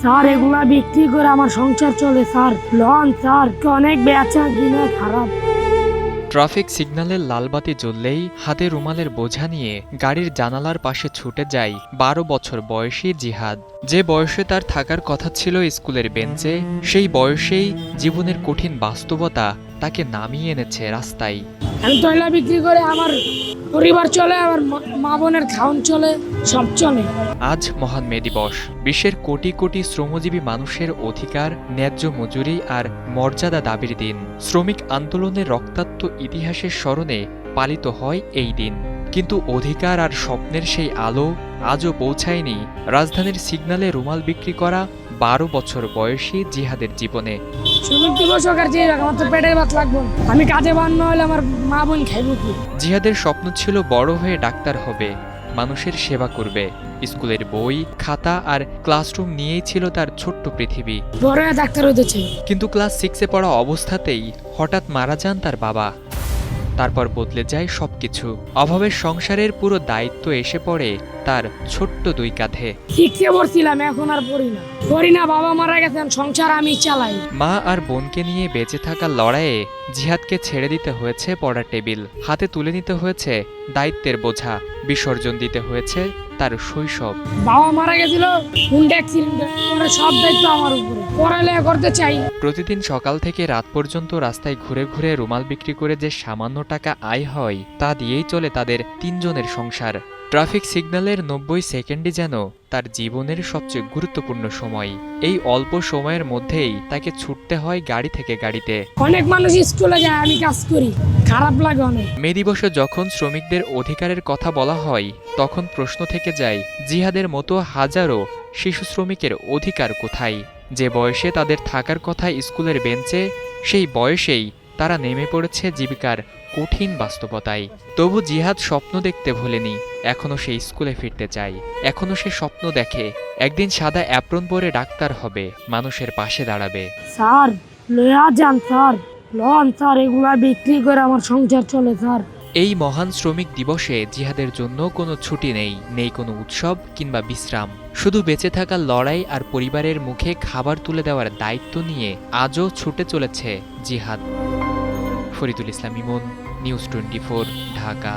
Sir এগুলা বিক্রি করে আমার সংসার চলে স্যার। লোন স্যার অনেক বেচা কিনা খারাপ। ট্রাফিক সিগন্যালের লালবাতি জ্বললেই হাতে রুমালের বোঝা নিয়ে গাড়ির জানালার পাশে ছুটে যায় 12 বছর বয়সী জিহাদ। যে বয়সে তার থাকার কথা ছিল স্কুলের বেঞ্চে, সেই বয়সেই জীবনের কঠিন বাস্তবতা তাকে নামিয়ে এনেছে রাস্তায়। আমি তৈলা বিক্রি করে আমার পরিবার চলে, আমার মা বোনের খাওয়ান চলে, সব চলে। আজ মহান মে দিবস। বিশ্বের কোটি কোটি শ্রমজীবী মানুষের অধিকার, ন্যায্য মজুরি আর মর্যাদা দাবির দিন। শ্রমিক আন্দোলনের রক্তাক্ত ইতিহাসের স্মরণে পালিত হয় এই দিন। কিন্তু অধিকার আর স্বপ্নের সেই আলো আজও পৌঁছায়নি রাজধানীর সিগন্যালে রুমাল বিক্রি করা 12 বছর বয়সী জিহাদের জীবনে। শ্রমিক দিবস হোক আর যে হোক, আমার তো পেটের ভাত লাগবে। আমি কাজে বান না হলে আমার মা বোন খাইব কি? জিহাদের স্বপ্ন ছিল বড় হয়ে ডাক্তার হবে, মানুষের সেবা করবে। স্কুলের বই, খাতা আর ক্লাসরুম নিয়েই ছিল তার ছোট্ট পৃথিবী। বড় হয়ে ডাক্তার হতে চাই। কিন্তু ক্লাস 6-এ পড়া অবস্থাতেই হঠাৎ মারা যান তার বাবা। তারপর বদলে যায় সবকিছু। অভাবের সংসারের পুরো দায়িত্ব এসে পড়ে তার ছোট্ট 2 কাঁধে। শিখতে পড়ছিলাম, এখন আর পড়ি না। বাবা মারা গেছেন, সংসার আমি চালাই। মা আর বোনকে নিয়ে বেঁচে থাকার লড়াইয়ে জিহাদকে ছেড়ে দিতে হয়েছে পড়ার টেবিল, হাতে তুলে নিতে হয়েছে দায়িত্বের বোঝা, বিসর্জন দিতে হয়েছে তার শৈশব। বাবা মারা গেছিল হুন্ডা অ্যাক্সিডেন্টে, পরে সব দায়িত্ব আমার উপরে। পড়ালেখা করতে চাই। প্রতিদিন সকাল থেকে রাত পর্যন্ত রাস্তায় ঘুরে ঘুরে রুমাল বিক্রি করে যে সামান্য টাকা আয় হয়, তা দিয়েই চলে তাদের 3 জনের সংসার। ট্রাফিক সিগন্যালের 90 সেকেন্ডই যেন তার জীবনের সবচেয়ে গুরুত্বপূর্ণ সময়। এই অল্প সময়ের মধ্যেই তাকে ছুটতে হয় গাড়ি থেকে গাড়িতে। অনেক মানুষ স্কুলে যায়, আমি কাজ করি, খারাপ লাগে অনেক। মে দিবসে যখন শ্রমিকদের অধিকারের কথা বলা হয়, তখন প্রশ্ন থেকে যায়, জিহাদের মতো হাজারো শিশু শ্রমিকের অধিকার কোথায়? যে বয়সে তাদের থাকার কথা স্কুলের বেঞ্চে, সেই বয়সেই তারা নেমে পড়েছে জীবিকার কঠিন বাস্তবতায়। তবু জিহাদ স্বপ্ন দেখতে ভোলেনি। এখনো সে স্কুলে ফিরতে চায়। এখনো সে স্বপ্ন দেখে একদিন সাদা অ্যাপ্রন পরে ডাক্তার হবে, মানুষের পাশে দাঁড়াবে। স্যার লয়া যান স্যার, লন স্যার এগুলা বিক্রি করে আমার সংসার চলে স্যার। এই মহান শ্রমিক দিবসে জিহাদের জন্য কোনো ছুটি নেই কোনো উৎসব কিংবা বিশ্রাম। শুধু বেঁচে থাকার লড়াই আর পরিবারের মুখে খাবার তুলে দেওয়ার দায়িত্ব নিয়ে আজও ছুটে চলেছে জিহাদ। ফরিদুল ইসলাম ইমন, নিউজ 24, ঢাকা।